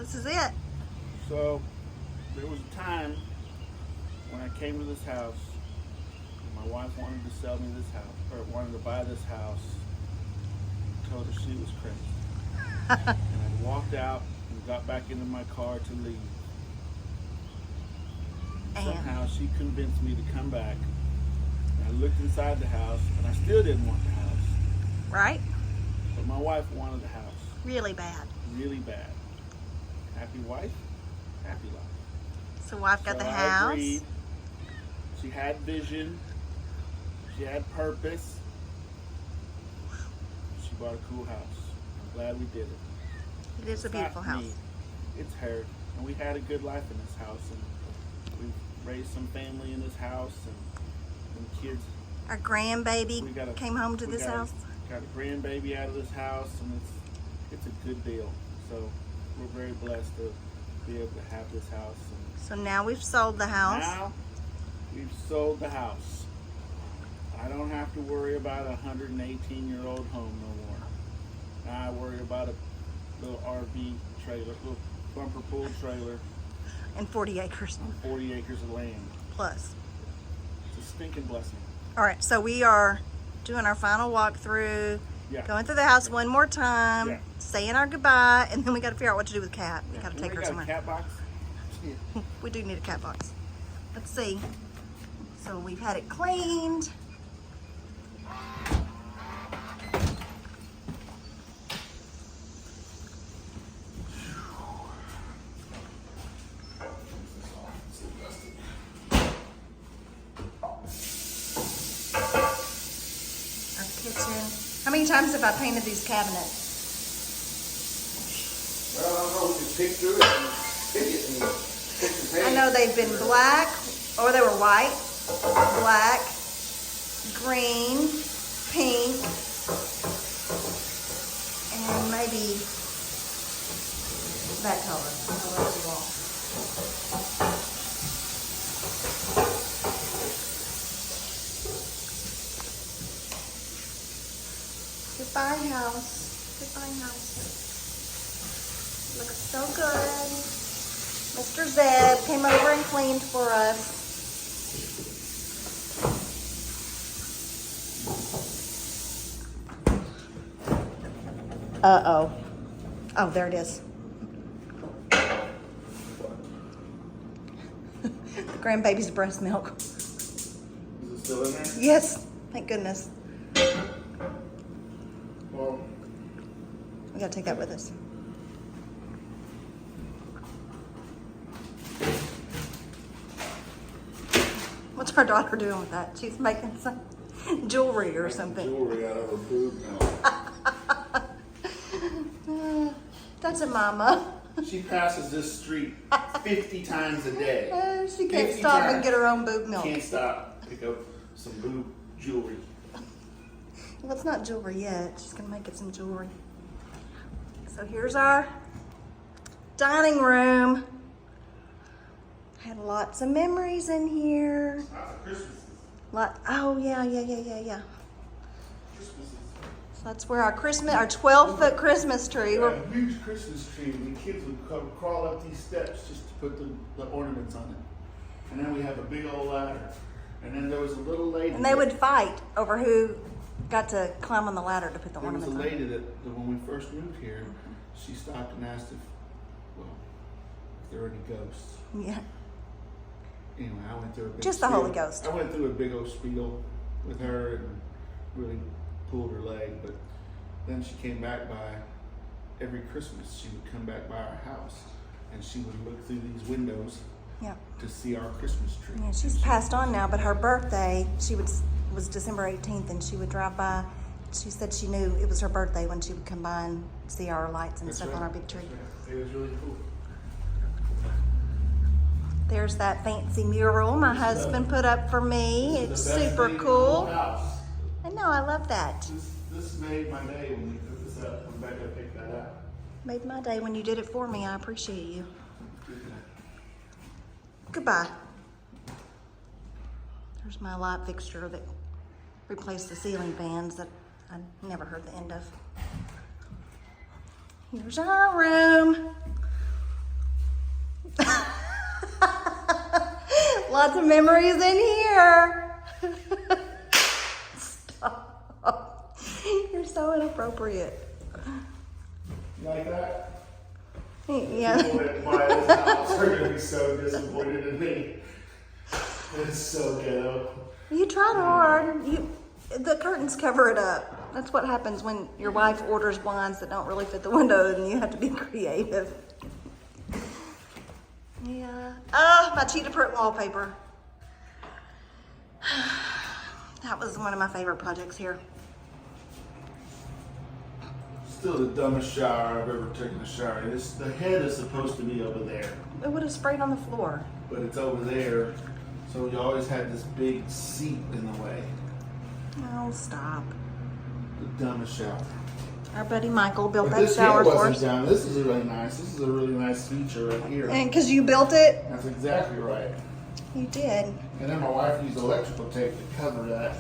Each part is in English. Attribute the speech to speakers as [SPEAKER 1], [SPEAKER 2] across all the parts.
[SPEAKER 1] This is it.
[SPEAKER 2] So there was a time when I came to this house, and my wife wanted to sell me this house, or wanted to buy this house. I told her she was crazy. And I walked out and got back into my car to leave.
[SPEAKER 1] And
[SPEAKER 2] Somehow she convinced me to come back. And I looked inside the house, and I still didn't want the house.
[SPEAKER 1] right?
[SPEAKER 2] But my wife wanted the house
[SPEAKER 1] Really bad.
[SPEAKER 2] really bad. Happy wife, happy life.
[SPEAKER 1] So wife got
[SPEAKER 2] So
[SPEAKER 1] the
[SPEAKER 2] I
[SPEAKER 1] house.
[SPEAKER 2] agreed. She had vision. She had purpose. She bought a cool house. I'm glad we did it.
[SPEAKER 1] It is a
[SPEAKER 2] It's
[SPEAKER 1] beautiful
[SPEAKER 2] not
[SPEAKER 1] house.
[SPEAKER 2] me, it's her. And we had a good life in this house. And we raised some family in this house and kids.
[SPEAKER 1] Our grandbaby
[SPEAKER 2] We got a-
[SPEAKER 1] came home to
[SPEAKER 2] we
[SPEAKER 1] this
[SPEAKER 2] got a-
[SPEAKER 1] house.
[SPEAKER 2] Got a grandbaby out of this house, and it's a good deal. So we're very blessed to be able to have this house. And
[SPEAKER 1] So now we've sold the house.
[SPEAKER 2] now we've sold the house. I don't have to worry about a 118-year-old home no more. Now I worry about a little RV trailer, little bumper pool trailer
[SPEAKER 1] And 40 acres
[SPEAKER 2] on 40 acres of land.
[SPEAKER 1] plus.
[SPEAKER 2] It's a stinking blessing.
[SPEAKER 1] All right, so we are doing our final walkthrough,
[SPEAKER 2] Yeah.
[SPEAKER 1] going through the house one more time,
[SPEAKER 2] Yeah.
[SPEAKER 1] saying our goodbye, and then we got to figure out what to do with Kat. We
[SPEAKER 2] Yeah.
[SPEAKER 1] got to
[SPEAKER 2] And
[SPEAKER 1] take
[SPEAKER 2] we
[SPEAKER 1] her
[SPEAKER 2] got
[SPEAKER 1] somewhere.
[SPEAKER 2] a cat box. Yeah.
[SPEAKER 1] We do need a cat box. Let's see. So we've had it cleaned. Our kitchen. How many times have I painted these cabinets?
[SPEAKER 3] Well, I don't know, we can pick through it and pick it and pick the paint.
[SPEAKER 1] I know they've been black, or they were white, black, green, pink, and maybe that color. I'll let you all. Goodbye, house. Goodbye, house. Looks so good. Mr. Zeb came over and cleaned for us. Uh-oh. Oh, there it is. The grandbaby's breast milk.
[SPEAKER 2] Is it still in there?
[SPEAKER 1] Yes, thank goodness.
[SPEAKER 2] Well,
[SPEAKER 1] We gotta take that with us. What's our daughter doing with that? She's making some jewelry or something.
[SPEAKER 3] Jewelry out of her boob now.
[SPEAKER 1] That's a mama.
[SPEAKER 2] she passes this street 50 times a day.
[SPEAKER 1] She can't
[SPEAKER 2] 50
[SPEAKER 1] stop and
[SPEAKER 2] times.
[SPEAKER 1] get her own boob milk.
[SPEAKER 2] Can't stop. Pick up some boob jewelry.
[SPEAKER 1] Well, it's not jewelry yet. She's gonna make it some jewelry. So here's our dining room. Had lots of memories in here.
[SPEAKER 2] Lots of Christmases.
[SPEAKER 1] Oh yeah.
[SPEAKER 2] Christmases.
[SPEAKER 1] So that's where our 12-foot Christmas tree.
[SPEAKER 2] We had a huge Christmas tree, and the kids would crawl up these steps just to put the ornaments on it. And then we have a big old ladder. And then there was a little lady.
[SPEAKER 1] And they would fight over who got to climb on the ladder to put the
[SPEAKER 2] There was
[SPEAKER 1] ornaments
[SPEAKER 2] a
[SPEAKER 1] on.
[SPEAKER 2] lady that when we first moved here, she stopped and asked if there were any ghosts.
[SPEAKER 1] Yeah.
[SPEAKER 2] Anyway, I went through a big
[SPEAKER 1] Just the
[SPEAKER 2] spiel.
[SPEAKER 1] Holy Ghost.
[SPEAKER 2] I went through a big old spiel with her and really pulled her leg. But then she came back by every Christmas. She would come back by our house and she would look through these windows
[SPEAKER 1] Yeah.
[SPEAKER 2] to see our Christmas tree.
[SPEAKER 1] Yeah, she's passed on now, but her birthday, was December 18th, and she would drive by. She said she knew it was her birthday when she would come by and see our lights and
[SPEAKER 2] That's
[SPEAKER 1] stuff
[SPEAKER 2] right.
[SPEAKER 1] on our big tree.
[SPEAKER 2] That's right. It was really cool.
[SPEAKER 1] There's that fancy mural my husband put up for me. It's
[SPEAKER 2] This is the best
[SPEAKER 1] super
[SPEAKER 2] thing in the whole
[SPEAKER 1] cool.
[SPEAKER 2] house.
[SPEAKER 1] I know, I love that.
[SPEAKER 2] This made my day when we put this up. When Becca picked that up.
[SPEAKER 1] Made my day when you did it for me. I appreciate you. Goodbye. There's my light fixture that replaced the ceiling fans that I never heard the end of. Here's our room. Lots of memories in here. Stop. You're so inappropriate.
[SPEAKER 2] You like that?
[SPEAKER 1] Yeah.
[SPEAKER 2] People that buy this house are gonna be so disappointed in me. It's so ghetto.
[SPEAKER 1] You tried hard. The curtains cover it up. That's what happens when your wife orders blinds that don't really fit the window and you have to be creative. Yeah. My cheetah print wallpaper. That was one of my favorite projects here.
[SPEAKER 2] Still the dumbest shower I've ever taken a shower in. The head is supposed to be over there,
[SPEAKER 1] It would have sprayed on the floor.
[SPEAKER 2] but it's over there. So you always had this big seat in the way.
[SPEAKER 1] Oh, stop.
[SPEAKER 2] The dumbest shower.
[SPEAKER 1] Our buddy Michael built
[SPEAKER 2] But
[SPEAKER 1] that
[SPEAKER 2] this
[SPEAKER 1] shower
[SPEAKER 2] here
[SPEAKER 1] for
[SPEAKER 2] wasn't
[SPEAKER 1] us.
[SPEAKER 2] down. This is really nice. This is a really nice feature right here.
[SPEAKER 1] And because you built it,
[SPEAKER 2] That's exactly right.
[SPEAKER 1] you did.
[SPEAKER 2] And then my wife used electrical tape to cover that.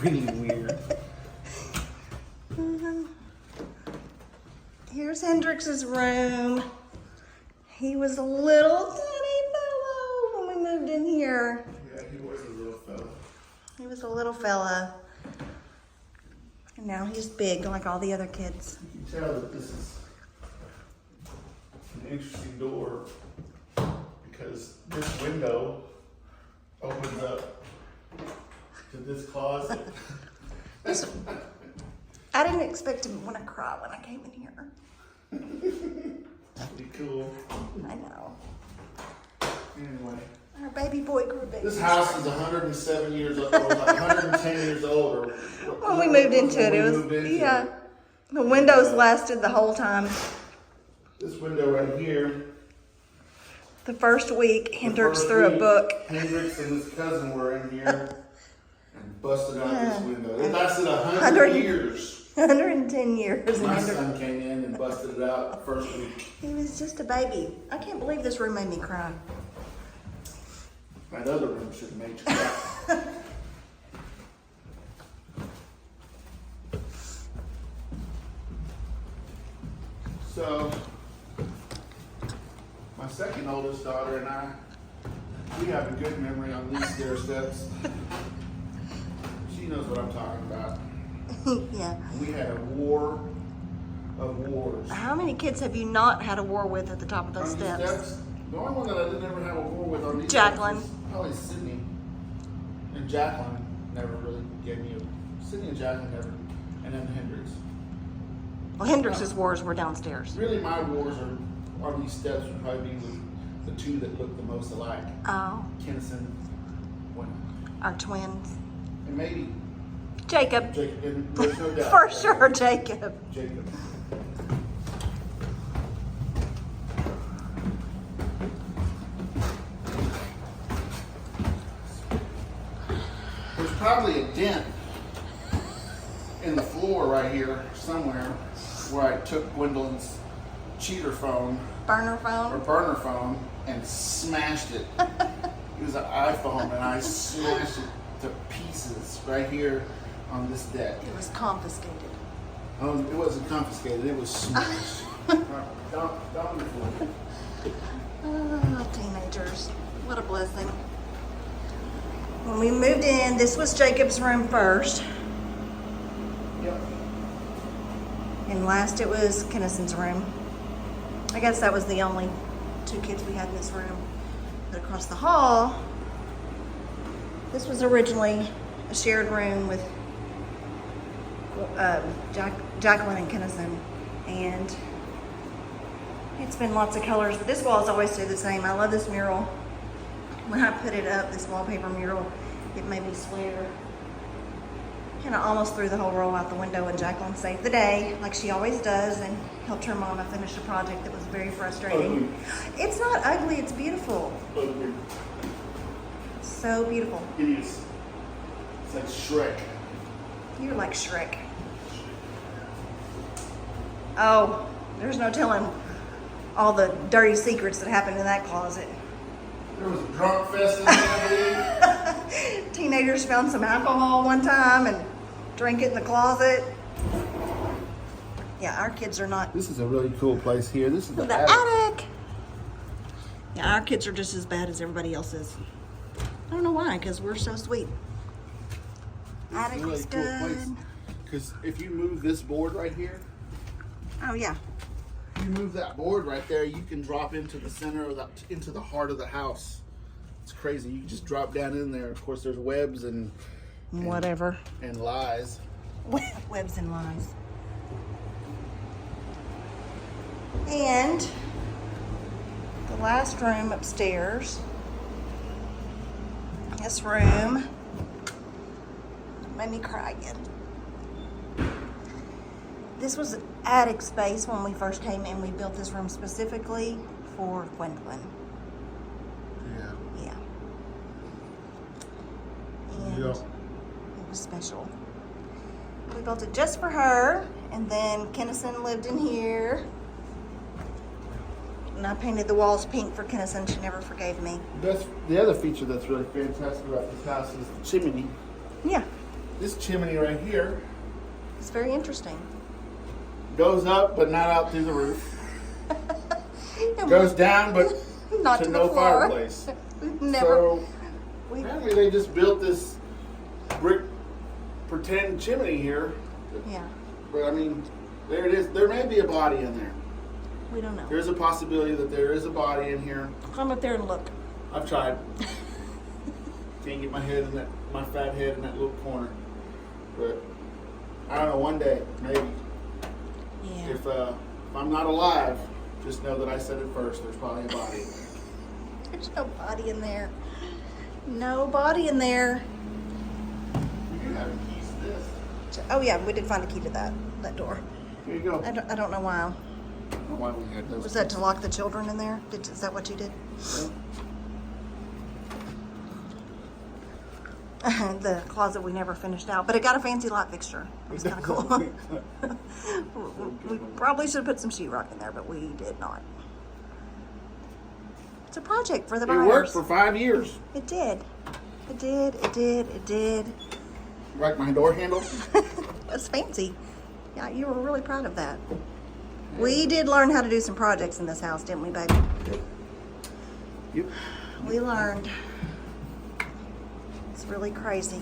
[SPEAKER 2] Really weird.
[SPEAKER 1] Here's Hendrix's room. He was a little tiny fellow when we moved in here.
[SPEAKER 2] Yeah, he was a little fella.
[SPEAKER 1] He was a little fella. And now he's big like all the other kids.
[SPEAKER 2] You can tell that this is an interesting door because this window opens up to this closet.
[SPEAKER 1] I didn't expect to want to cry when I came in here.
[SPEAKER 2] Pretty cool.
[SPEAKER 1] I know.
[SPEAKER 2] Anyway,
[SPEAKER 1] Our baby boy grew big.
[SPEAKER 2] this house is 107 years old, 110 years old. Or
[SPEAKER 1] When we moved into it, yeah. The windows lasted the whole time.
[SPEAKER 2] This window right here.
[SPEAKER 1] The first week, Hendrix
[SPEAKER 2] The first
[SPEAKER 1] threw a
[SPEAKER 2] week,
[SPEAKER 1] book.
[SPEAKER 2] Hendrix and his cousin were in here and busted out this
[SPEAKER 1] Yeah.
[SPEAKER 2] window. It lasted 100
[SPEAKER 1] 100
[SPEAKER 2] years.
[SPEAKER 1] 110 years. And
[SPEAKER 2] My
[SPEAKER 1] Hendrix,
[SPEAKER 2] son came in and busted it out the first week.
[SPEAKER 1] he was just a baby. I can't believe this room made me cry.
[SPEAKER 2] That other room should have made you cry. So, my second oldest daughter and I, we have a good memory on these stair steps. She knows what I'm talking about.
[SPEAKER 1] Yeah.
[SPEAKER 2] We had a war of wars.
[SPEAKER 1] How many kids have you not had a war with at the top of those
[SPEAKER 2] On these
[SPEAKER 1] steps?
[SPEAKER 2] The only one that I didn't ever have a war with on these
[SPEAKER 1] Jacqueline.
[SPEAKER 2] steps was probably Sydney. And Jacqueline never really gave me a... Sydney and Jacqueline never... And then Hendrix.
[SPEAKER 1] Well, Hendrix's wars were downstairs.
[SPEAKER 2] Really, my wars are on these steps would probably be with the two that look the most alike.
[SPEAKER 1] Oh,
[SPEAKER 2] Kinnison, one,
[SPEAKER 1] our twins.
[SPEAKER 2] and maybe
[SPEAKER 1] Jacob.
[SPEAKER 2] Jacob. And there's no doubt.
[SPEAKER 1] For sure, Jacob.
[SPEAKER 2] Jacob. There's probably a dent in the floor right here somewhere where I took Gwendolyn's cheater phone
[SPEAKER 1] Burner
[SPEAKER 2] or
[SPEAKER 1] phone.
[SPEAKER 2] burner phone and smashed it. It was an iPhone and I smashed it to pieces right here on this deck.
[SPEAKER 1] It was confiscated.
[SPEAKER 2] It wasn't confiscated, it was smashed. Don't be fooled.
[SPEAKER 1] Oh, teenagers. What a blessing. When we moved in, this was Jacob's room first.
[SPEAKER 2] Yep.
[SPEAKER 1] And last it was Kinnison's room. I guess that was the only two kids we had in this room. But across the hall, this was originally a shared room with Jacqueline and Kinnison. And it's been lots of colors, but this wall's always stayed the same. I love this mural. When I put it up, this wallpaper mural, it made me swear. And I almost threw the whole roll out the window, and Jacqueline saved the day, like she always does, and helped her mama finish a project that was very frustrating. It's not ugly, it's beautiful.
[SPEAKER 2] Ugly.
[SPEAKER 1] So beautiful.
[SPEAKER 2] Hideous. It's like Shrek.
[SPEAKER 1] You're like Shrek. Oh, there's no telling all the dirty secrets that happened in that closet.
[SPEAKER 2] There was a drunk fest in there, I believe.
[SPEAKER 1] Teenagers found some alcohol one time and drank it in the closet. Yeah, our kids are not.
[SPEAKER 2] This is a really cool place here. This is
[SPEAKER 1] The attic. Yeah, our kids are just as bad as everybody else's. I don't know why, because we're so sweet. Attic
[SPEAKER 4] Really
[SPEAKER 1] is
[SPEAKER 4] cool
[SPEAKER 1] good.
[SPEAKER 4] place. Because if you move this board right here,
[SPEAKER 1] Oh yeah.
[SPEAKER 4] you move that board right there, you can drop into the center of that, into the heart of the house. It's crazy. You can just drop down in there. Of course, there's webs and
[SPEAKER 1] Whatever.
[SPEAKER 4] lies.
[SPEAKER 1] Webs and lies. And the last room upstairs. This room made me cry again. This was an attic space when we first came in. We built this room specifically for Gwendolyn.
[SPEAKER 4] Yeah.
[SPEAKER 1] Yeah. And
[SPEAKER 4] Yeah.
[SPEAKER 1] it was special. We built it just for her, and then Kennison lived in here. And I painted the walls pink for Kennison. She never forgave me.
[SPEAKER 4] That's the other feature that's really fantastic about this house is the chimney.
[SPEAKER 1] Yeah,
[SPEAKER 4] This chimney right here
[SPEAKER 1] it's very interesting.
[SPEAKER 4] goes up, but not out through the roof.
[SPEAKER 1] And
[SPEAKER 4] Goes down, but
[SPEAKER 1] not
[SPEAKER 4] to
[SPEAKER 1] to
[SPEAKER 4] no
[SPEAKER 1] the floor.
[SPEAKER 4] fireplace.
[SPEAKER 1] Never.
[SPEAKER 4] So
[SPEAKER 1] We,
[SPEAKER 4] apparently they just built this brick pretend chimney here.
[SPEAKER 1] yeah,
[SPEAKER 4] But I mean, there it is. There may be a body in there.
[SPEAKER 1] we don't know.
[SPEAKER 4] There's a possibility that there is a body in here.
[SPEAKER 1] Come up there and look.
[SPEAKER 4] I've tried. Can't get my head in that, my fat head in that little corner. But I don't know. One day, maybe.
[SPEAKER 1] Yeah.
[SPEAKER 4] If I'm not alive, just know that I said it first. There's probably a body.
[SPEAKER 1] There's no body in there. No body in there.
[SPEAKER 4] We do have keys to this.
[SPEAKER 1] Oh yeah, we did find a key to that door.
[SPEAKER 4] Here you go.
[SPEAKER 1] I don't know why.
[SPEAKER 4] I don't know why we had those.
[SPEAKER 1] Was that to lock the children in there? Is that what you did?
[SPEAKER 4] keys.
[SPEAKER 1] The closet we never finished out, but it got a fancy light fixture. It was kind of cool. We probably should have put some sheetrock in there, but we did not. It's a project for the
[SPEAKER 4] It
[SPEAKER 1] buyers.
[SPEAKER 4] worked for 5 years.
[SPEAKER 1] It did. It did. It did. It did.
[SPEAKER 4] Like my door handle.
[SPEAKER 1] That's fancy. Yeah, you were really proud of that. We did learn how to do some projects in this house, didn't we, baby?
[SPEAKER 4] Yep.
[SPEAKER 1] We learned. It's really crazy.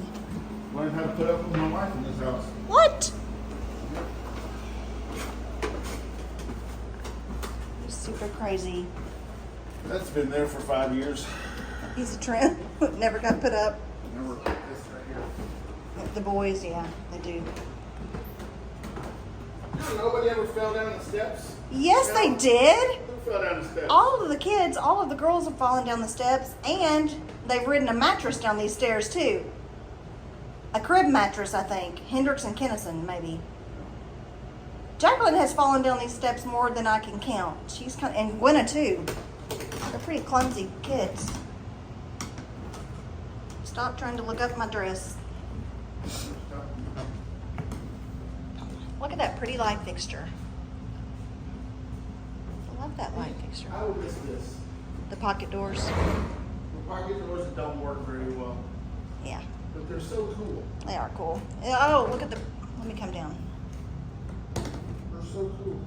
[SPEAKER 4] Learned how to put up with my wife in this house.
[SPEAKER 1] What? It's super crazy.
[SPEAKER 4] That's been there for 5 years.
[SPEAKER 1] Piece of trim. Never got put up.
[SPEAKER 4] Remember like this right here.
[SPEAKER 1] The boys, yeah, they do.
[SPEAKER 4] Nobody ever fell down the steps.
[SPEAKER 1] Yes, they did.
[SPEAKER 4] Who fell down the steps?
[SPEAKER 1] All of the kids, all of the girls have fallen down the steps, and they've ridden a mattress down these stairs too. A crib mattress, I think. Hendricks and Kennison, maybe. Jacqueline has fallen down these steps more than I can count. She's kind of, and Gwenna too. They're pretty clumsy kids. Stop trying to look up my dress. Look at that pretty light fixture. I love that light fixture.
[SPEAKER 4] I would miss this.
[SPEAKER 1] The pocket doors.
[SPEAKER 4] The pocket doors that don't work very well,
[SPEAKER 1] Yeah,
[SPEAKER 4] but they're so cool.
[SPEAKER 1] they are cool. Oh, look at the, let me come down.
[SPEAKER 4] They're so cool.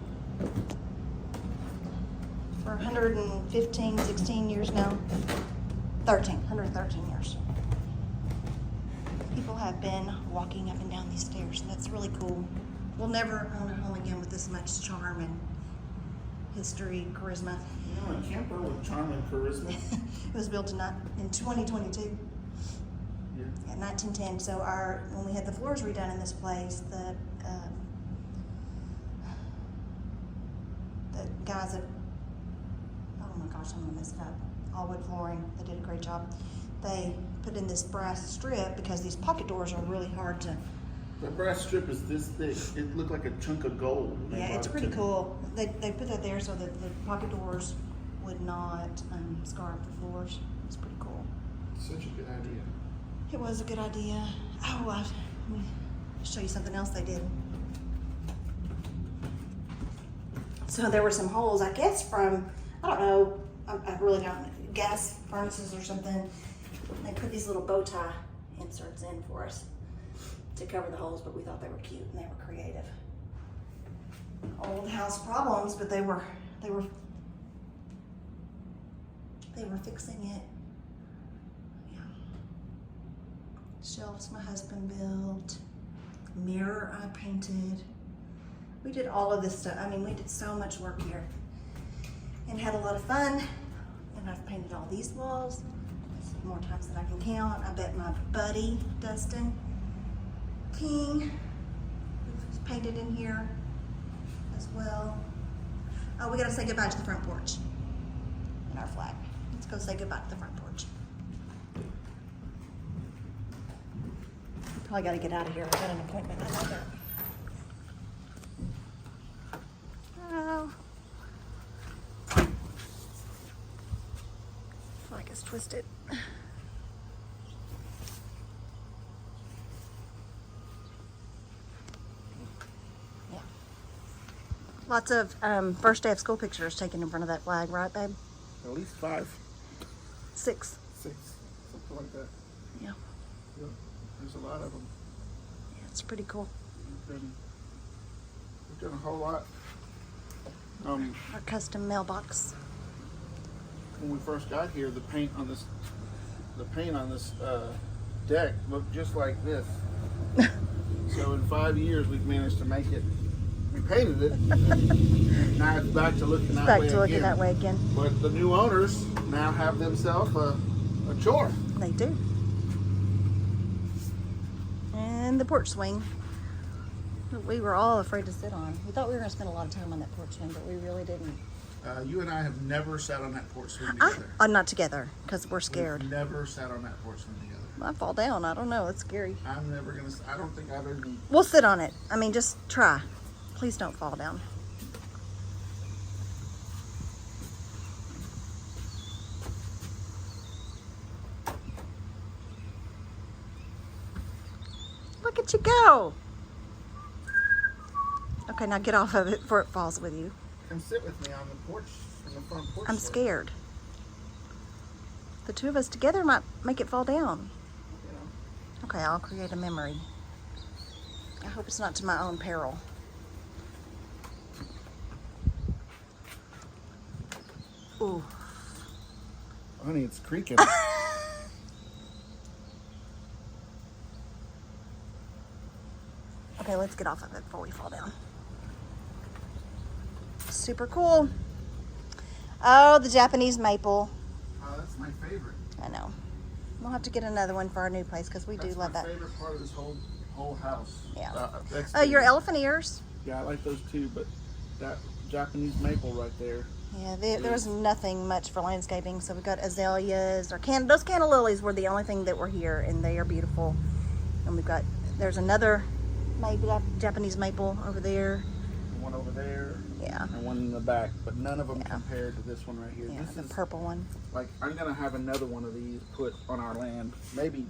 [SPEAKER 1] For 115, 16 years now. 113 years. People have been walking up and down these stairs. That's really cool. We'll never own a home again with this much charm and history, charisma.
[SPEAKER 4] You know, a camper with charm and charisma.
[SPEAKER 1] It was built in 2022.
[SPEAKER 4] Yeah.
[SPEAKER 1] Yeah, 1910. So when we had the floors redone in this place, the guys at, oh my gosh, I'm gonna mess it up. All wood flooring. They did a great job. They put in this brass strip because these pocket doors are really hard to.
[SPEAKER 4] The brass strip is this thick. It looked like a chunk of gold. They
[SPEAKER 1] Yeah,
[SPEAKER 4] brought
[SPEAKER 1] it's
[SPEAKER 4] it
[SPEAKER 1] pretty
[SPEAKER 4] to me.
[SPEAKER 1] cool. They put that there so that the pocket doors would not scar up the floors. It's pretty cool.
[SPEAKER 4] Such a good idea.
[SPEAKER 1] It was a good idea. Oh, let me show you something else they did. So there were some holes, I guess, from, I don't know, I really don't, gas furnaces or something. They put these little bow tie inserts in for us to cover the holes, but we thought they were cute and they were creative. Old house problems, but they were They were fixing it. Yeah. Shelves my husband built. Mirror I painted. We did all of this stuff. I mean, we did so much work here and had a lot of fun. And I've painted all these walls more times than I can count. I bet my buddy, Dustin King, who's painted in here as well. Oh, we gotta say goodbye to the front porch and our flag. Let's go say goodbye to the front porch. Probably gotta get out of here. I got an appointment. I know that. Oh. Flag is twisted. Yeah. Lots of first day of school pictures taken in front of that flag, right, babe?
[SPEAKER 2] At least 5,
[SPEAKER 1] 6.
[SPEAKER 2] 6, something like that.
[SPEAKER 1] Yeah.
[SPEAKER 2] Yeah, there's a lot of them.
[SPEAKER 1] Yeah, it's pretty cool.
[SPEAKER 2] We've done a whole lot.
[SPEAKER 1] Our custom mailbox.
[SPEAKER 2] When we first got here, the paint on this deck looked just like this. So in 5 years, we've managed to make it. We painted it. Now it's back to looking that
[SPEAKER 1] Back
[SPEAKER 2] way
[SPEAKER 1] to looking
[SPEAKER 2] again.
[SPEAKER 1] that way again.
[SPEAKER 2] But the new owners now have themselves a chore.
[SPEAKER 1] They do. And the porch swing. that we were all afraid to sit on. We thought we were going to spend a lot of time on that porch swing, but we really didn't.
[SPEAKER 4] You and I have never sat on that porch swing together.
[SPEAKER 1] Not together, because we're scared.
[SPEAKER 4] We've never sat on that porch swing together.
[SPEAKER 1] I fall down. I don't know. It's scary.
[SPEAKER 4] I'm never gonna. I don't think I've ever.
[SPEAKER 1] We'll sit on it. I mean, just try. Please don't fall down. Look at you go. Okay, now get off of it before it falls with you.
[SPEAKER 4] Come sit with me on the porch, on the front porch.
[SPEAKER 1] I'm scared. The two of us together might make it fall down. Okay, I'll create a memory. I hope it's not to my own peril. Ooh.
[SPEAKER 4] Honey, it's creaking.
[SPEAKER 1] Okay, let's get off of it before we fall down. Super cool. Oh, the Japanese maple.
[SPEAKER 4] Oh, that's my favorite.
[SPEAKER 1] I know. We'll have to get another one for our new place because we do love
[SPEAKER 4] That's
[SPEAKER 1] that.
[SPEAKER 4] my favorite part of this whole house.
[SPEAKER 1] Yeah.
[SPEAKER 2] That's
[SPEAKER 1] Oh, your elephant ears?
[SPEAKER 2] Yeah, I like those too, but that Japanese maple right there.
[SPEAKER 1] Yeah, there was nothing much for landscaping, so we got azaleas. Those canna lilies were the only thing that were here, and they are beautiful. And there's another Japanese maple over there.
[SPEAKER 2] One over there.
[SPEAKER 1] Yeah.
[SPEAKER 2] And one in the back, but none of them compared to this one right here.
[SPEAKER 1] Yeah,
[SPEAKER 2] This
[SPEAKER 1] the
[SPEAKER 2] is
[SPEAKER 1] purple one.
[SPEAKER 2] like, I'm gonna have another one of these put on our land. Maybe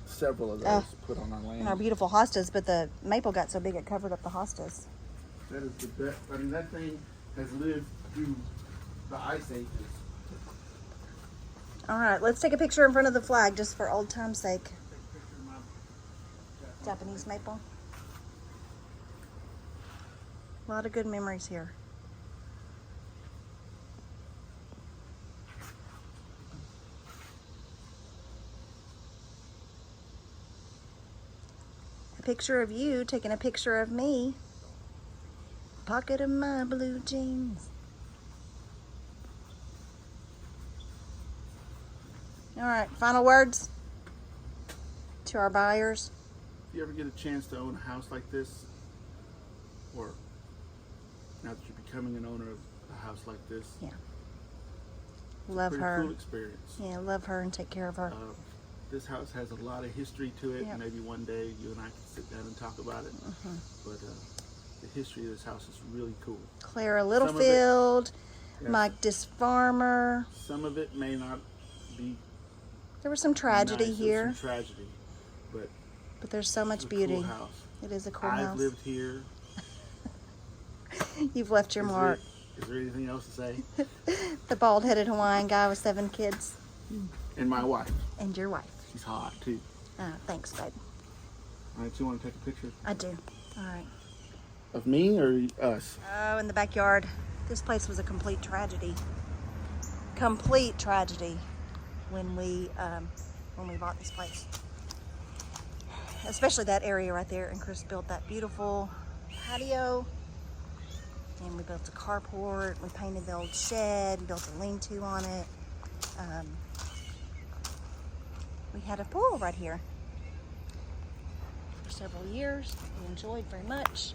[SPEAKER 2] several of those put on our land.
[SPEAKER 1] And our beautiful hostas, but the maple got so big it covered up the hostas.
[SPEAKER 2] That is the best. I mean, that thing has lived through the ice ages.
[SPEAKER 1] All right, let's take a picture in front of the flag just for old time's sake.
[SPEAKER 2] Take a picture of my
[SPEAKER 1] Japanese maple. A lot of good memories here. A picture of you taking a picture of me. Pocket of my blue jeans. All right, final words to our buyers.
[SPEAKER 2] If you ever get a chance to own a house like this, or now that you're becoming an owner of a house like this,
[SPEAKER 1] Yeah. Love
[SPEAKER 2] pretty
[SPEAKER 1] her.
[SPEAKER 2] cool experience.
[SPEAKER 1] Yeah, love her and take care of her.
[SPEAKER 2] This house has a lot of history to it.
[SPEAKER 1] Yep.
[SPEAKER 2] Maybe one day you and I can sit down and talk about it. But the history of this house is really cool.
[SPEAKER 1] Clara
[SPEAKER 2] Some of it-
[SPEAKER 1] Littlefield,
[SPEAKER 2] Yes.
[SPEAKER 1] Mike Disfarmer.
[SPEAKER 2] Some of it may not be
[SPEAKER 1] There was some tragedy
[SPEAKER 2] nice. There's
[SPEAKER 1] here,
[SPEAKER 2] some tragedy, but
[SPEAKER 1] but there's so much
[SPEAKER 2] it's a
[SPEAKER 1] beauty.
[SPEAKER 2] cool house.
[SPEAKER 1] It is a cool
[SPEAKER 2] I've
[SPEAKER 1] house.
[SPEAKER 2] lived here.
[SPEAKER 1] You've left your mark.
[SPEAKER 2] Is there anything else to say?
[SPEAKER 1] The bald-headed Hawaiian guy with 7 kids
[SPEAKER 2] And my wife.
[SPEAKER 1] and your wife.
[SPEAKER 2] She's hot too.
[SPEAKER 1] Thanks, babe.
[SPEAKER 2] All right, you want to take a picture
[SPEAKER 1] I do. All right.
[SPEAKER 2] of me or us?
[SPEAKER 1] Oh, in the backyard. This place was a complete tragedy. complete tragedy when we bought this place. Especially that area right there. And Chris built that beautiful patio. And we built a carport. We painted the old shed. We built a lean-to on it. We had a pool right here for several years. We enjoyed very much.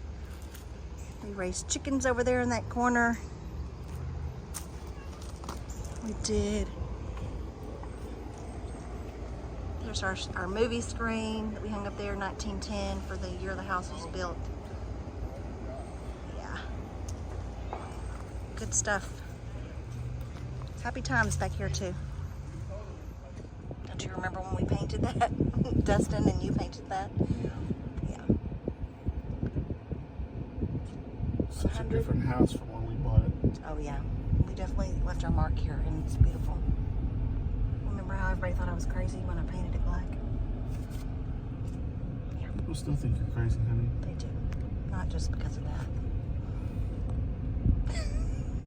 [SPEAKER 1] We raised chickens over there in that corner. We did. There's our movie screen that we hung up there in 1910 for the year the house was built. Yeah. Good stuff. Happy times back here too. Don't you remember when we painted that? Dustin and you painted that? Yeah.
[SPEAKER 4] Such a different house from when we bought it.
[SPEAKER 1] Oh yeah. We definitely left our mark here and it's beautiful. Remember how everybody thought I was crazy when I painted it black? Yeah,
[SPEAKER 4] People still think you're crazy, honey.
[SPEAKER 1] they do. Not just because of that.